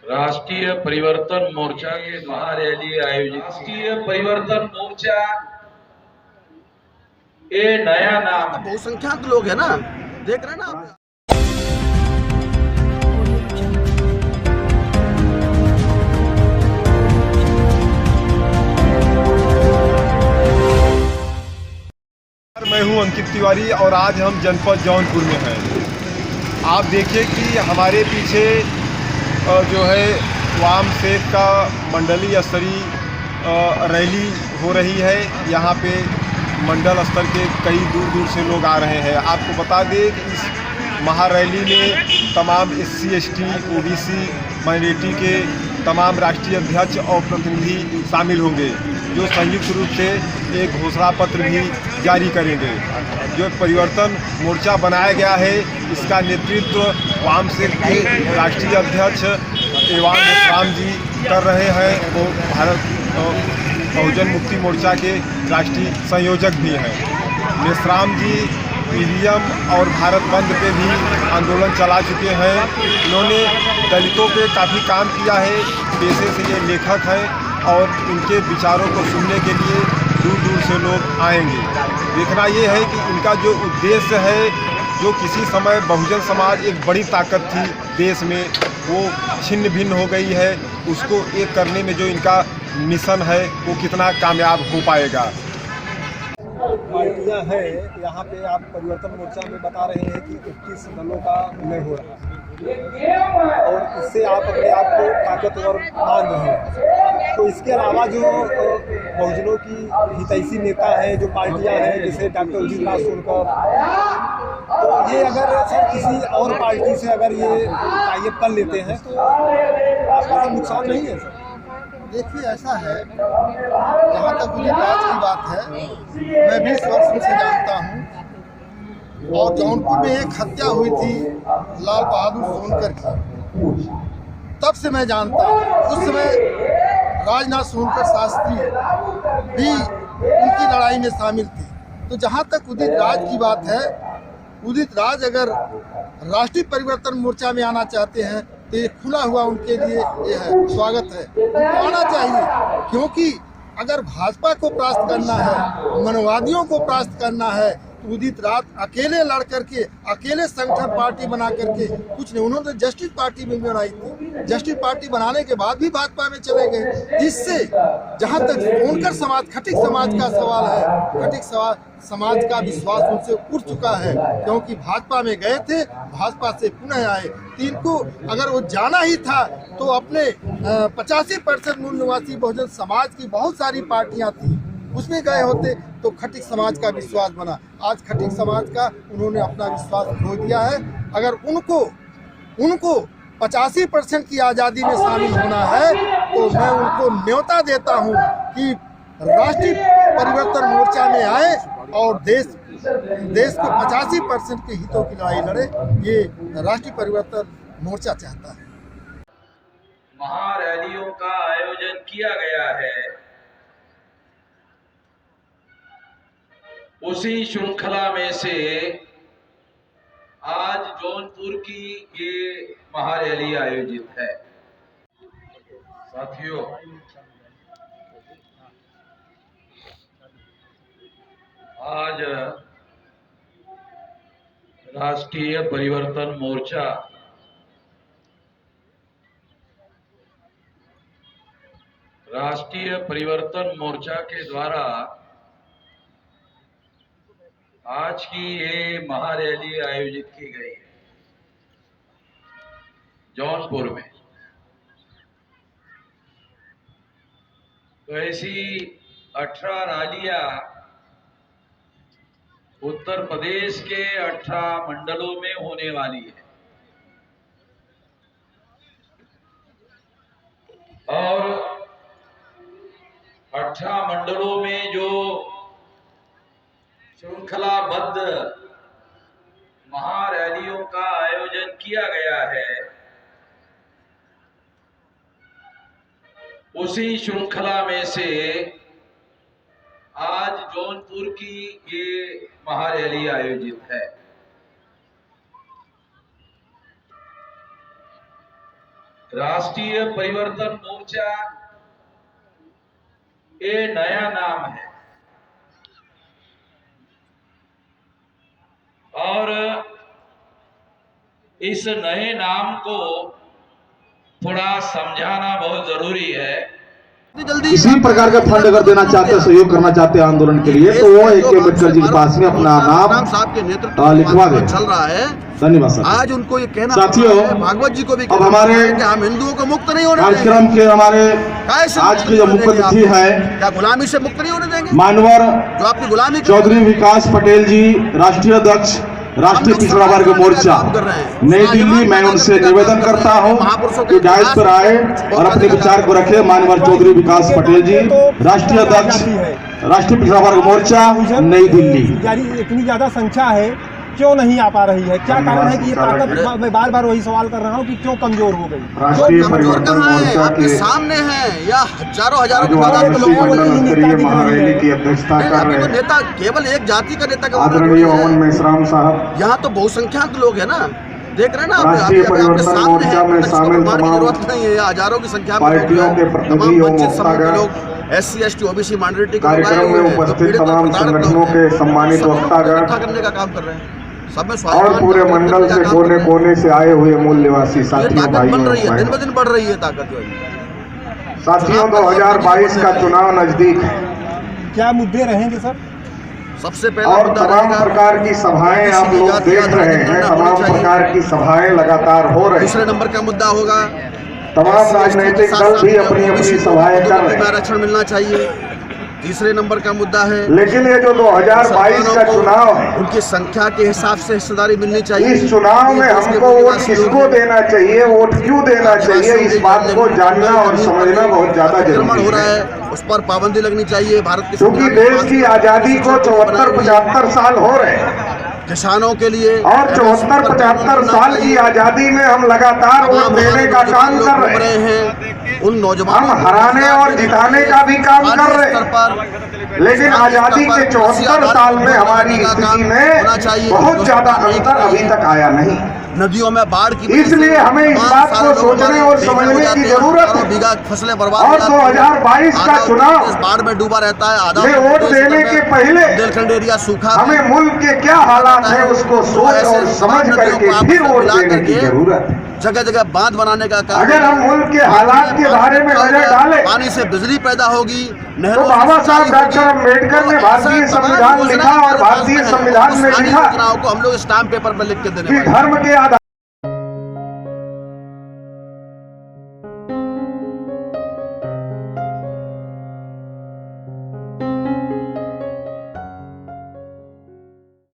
राष्ट्रीय परिवर्तन मोर्चा के महारैली आयोजित। राष्ट्रीय परिवर्तन मोर्चा ये नया नाम है। बहुसंख्यक लोग है ना, देख रहे हैं ना आप। मैं हूं अंकित तिवारी और आज हम जनपद जौनपुर में हैं। आप देखिए कि हमारे पीछे जो है वाम सेक का मंडलीय स्तरीय रैली हो रही है। यहाँ पे मंडल स्तर के कई दूर दूर से लोग आ रहे हैं। आपको बता दें कि इस महारैली में तमाम SC ST OBC माइनॉरिटी के तमाम राष्ट्रीय अध्यक्ष और प्रतिनिधि शामिल होंगे, जो संयुक्त रूप से एक घोषणा पत्र भी जारी करेंगे। जो परिवर्तन मोर्चा बनाया गया है, इसका नेतृत्व वाम सेक के राष्ट्रीय अध्यक्ष एवान मेश्राम जी कर रहे हैं। वो भारत बहुजन मुक्ति मोर्चा के राष्ट्रीय संयोजक भी हैं। मेश्राम जी EVM और भारत बंद पे भी आंदोलन चला चुके हैं। इन्होंने दलितों पे काफ़ी काम किया है। पेशे से ये लेखक हैं और उनके विचारों को सुनने के लिए दूर दूर से लोग आएंगे। देखना ये है कि इनका जो उद्देश्य है, जो किसी समय बहुजन समाज एक बड़ी ताकत थी देश में, वो छिन्न भिन्न हो गई है। उसको एक करने में जो इनका मिशन है, वो कितना कामयाब हो पाएगा। पार्टियां हैं यहाँ पे, आप परिवर्तन मोर्चा में बता रहे हैं कि 21 दलों का विलय हो रहा है और इससे आप अपने आप को ताकतवर मान रहे हैं। तो इसके अलावा जो बहुजनों की हितैषी नेता हैं, जो पार्टियां हैं, जैसे डॉक्टर उदित राज सोनकर, तो ये अगर सर किसी और पार्टी से अगर ये टाइप कर लेते हैं तो आपका नुकसान नहीं है सर? देखिए, ऐसा है, जहाँ तक मुझे आज की बात है, मैं 20 वर्ष से जानता हूँ और जौनपुर में एक हत्या हुई थी लाल बहादुर सोनकर की, तब से मैं जानता हूँ। उस समय राजनाथ सोनकर शास्त्री भी उनकी लड़ाई में शामिल थे। तो जहाँ तक उदित राज की बात है, उदित राज अगर राष्ट्रीय परिवर्तन मोर्चा में आना चाहते हैं तो ये खुला हुआ उनके लिए ये है, स्वागत है, उनको आना चाहिए। क्योंकि अगर भाजपा को परास्त करना है, मनोवादियों को परास्त करना है, तो उदित राज अकेले लड़ करके, अकेले संगठन पार्टी बना करके कुछ नहीं। उन्होंने जस्टिस पार्टी में बनाई थी, जस्टिस पार्टी बनाने के बाद भी भाजपा में चले गए। इससे जहाँ तक सोनकर समाज, खटिक समाज का सवाल है, खटिक समाज का विश्वास उनसे उठ चुका है, क्योंकि भाजपा में गए थे, भाजपा से पुनः आए। इनको अगर वो जाना ही था तो अपने 85% मूल निवासी बहुजन समाज की बहुत सारी पार्टियां थी, उसमें गए होते तो खटिक समाज का विश्वास बना। आज खटिक समाज का उन्होंने अपना विश्वास खो दिया है। अगर उनको 85% की आज़ादी में शामिल होना है तो मैं उनको न्योता देता हूं कि राष्ट्रीय परिवर्तन मोर्चा में आए और देश के 85% के हितों की लड़ाई लड़े। ये राष्ट्रीय परिवर्तन मोर्चा चाहता है। महारैलियों का आयोजन किया गया है, उसी श्रृंखला में से आज जौनपुर की ये महारैली आयोजित है। साथियों, आज राष्ट्रीय परिवर्तन मोर्चा के द्वारा आज की ये महारैली आयोजित की गई है जौनपुर में। तो ऐसी 18 रैलियां उत्तर प्रदेश के 18 मंडलों में होने वाली है और 18 मंडलों में जो श्रृंखलाबद्ध महारैलियों का आयोजन किया गया है, उसी श्रृंखला में से आज जौनपुर की ये महारैली आयोजित है। राष्ट्रीय परिवर्तन मोर्चा ये नया नाम है और इस नए नाम को थोड़ा समझाना बहुत जरूरी है। जल्दी इसी प्रकार का फंड अगर देना चाहते हैं, सहयोग करना चाहते हैं आंदोलन के लिए, तो वो AK अम्बेडकर जी के पास में अपना नाम साहब के नेतृत्व लिखवा दें। चल रहा है। धन्यवाद सर। आज उनको ये कहना साथियों, पड़ रहा है, भागवत जी को भी अब हमारे कि हम हिंदुओं को मुक्त नहीं होने देंगे। कार्यक्रम के हमारे कैसे आज की जो मुक्त मुख्य देंगे अतिथि आप? है क्या गुलामी से मुक्त नहीं होने देंगे? मानवर जो आपकी गुलामी कर चौधरी विकास पटेल जी, राष्ट्रीय अध्यक्ष राष्ट्रीय पिछड़ा वर्ग मोर्चा नई दिल्ली। मैं उनसे निवेदन करता हूं कि डायस पर आए और अपने विचार को रखे। मानवर चौधरी विकास पटेल जी, राष्ट्रीय अध्यक्ष राष्ट्रीय पिछड़ा वर्ग मोर्चा नई दिल्ली। इतनी ज्यादा संख्या है, क्यों नहीं आ पा रही है? क्या कारण है कि ये ताकत, मैं बार बार वही सवाल कर रहा हूँ कि क्यों कमजोर हो गई? राष्ट्रीय कमजोर परिवर्तन कहाँ है? मोर्चा आपके के सामने है या हजारों हजारों की जो तादाद में आदिवासी लोग मंडल स्तरीय महारैली की अध्यक्षता कर अभी तो रहे नेता केवल एक जाति का नेता का आदरणीय ओवन मेश्राम साहब, यहाँ तो बहुसंख्याक लोग है ना, देख रहे हैं ना आप? राष्ट्रीय आपके परिवर्तन सामने मोर्चा है, में किसी को शामिल घुमाने की तमाम जरूरत नहीं है। हजारों की संख्या में लोग पार्टियों हैं, के प्रतिनिधि तमाम एवं वंचित समूह के वक्तागण, लोग, SC ST OBC माइनॉरिटी कार्यक्रम में उपस्थित तमाम संगठनों के सम्मानित वक्तागण इकट्ठा करने का काम कर रहे हैं। सब में और पूरे मंडल से कोने कोने से आए हुए मूल निवासी साथियों, ताकत भाइयों बन रही है, दिन ब बहनों। दिन बढ़ रही है ताकत जो है। साथियों, 2022 का चुनाव नजदीक है क्या मुद्दे रहेंगे सर? सबसे पहला और मुद्दा तमाम रहेगा, प्रकार की सभाएं आप लोग देख रहे हैं। तमाम प्रकार की सभाएं लगातार हो रही दूसरे हैं। नंबर का मुद्दा होगा तमाम राजनीतिक दल भी अपनी अपनी सभाएं कर रहे हैं। आरक्षण मिलना चाहिए। तीसरे नंबर का मुद्दा है लेकिन ये जो 2022 का चुनाव है, उनकी संख्या के हिसाब से हिस्सेदारी मिलनी चाहिए। इस चुनाव में हमको वोट किसको देना चाहिए, वोट क्यों देना चाहिए, इस बात को जानना और समझना बहुत ज्यादा अतिक्रमण जरूरी हो रहा है। है, उस पर पाबंदी लगनी चाहिए। भारत की क्योंकि देश की आजादी को 74-75 साल हो रहे हैं किसानों के लिए और 74-75 साल की आजादी में हम लगातार वोट देने का काम कर रहे हैं। उन नौजवानों हम हराने और जिताने का भी काम कर रहे हैं, लेकिन आजादी के 74 साल में हमारी स्थिति में बहुत ज्यादा अंतर अभी तक आया नहीं। नदियों में बाढ़ की, इसलिए हमें इस बात को सोचने और समझने की जरूरत है। बीघा फसलें बर्बाद और 2022 का चुनाव बाढ़ में डूबा रहता है। आधा में वोट देने के पहले बुंदेलखंड एरिया सूखा, हमें मुल्क के क्या हालात है उसको सोच और समझ करके फिर वोट देने की जरूरत है। जगह जगह बांध बनाने का काम। अगर हम मुल्क के हालात के बारे में नजर डालें, पानी से बिजली पैदा होगी। तो बाबा साहब डॉक्टर अम्बेडकर ने भारतीय संविधान लिखा और भारतीय संविधान में लिखा को हम लोग स्टाम्प पेपर पर लिख के देने कि धर्म के आधार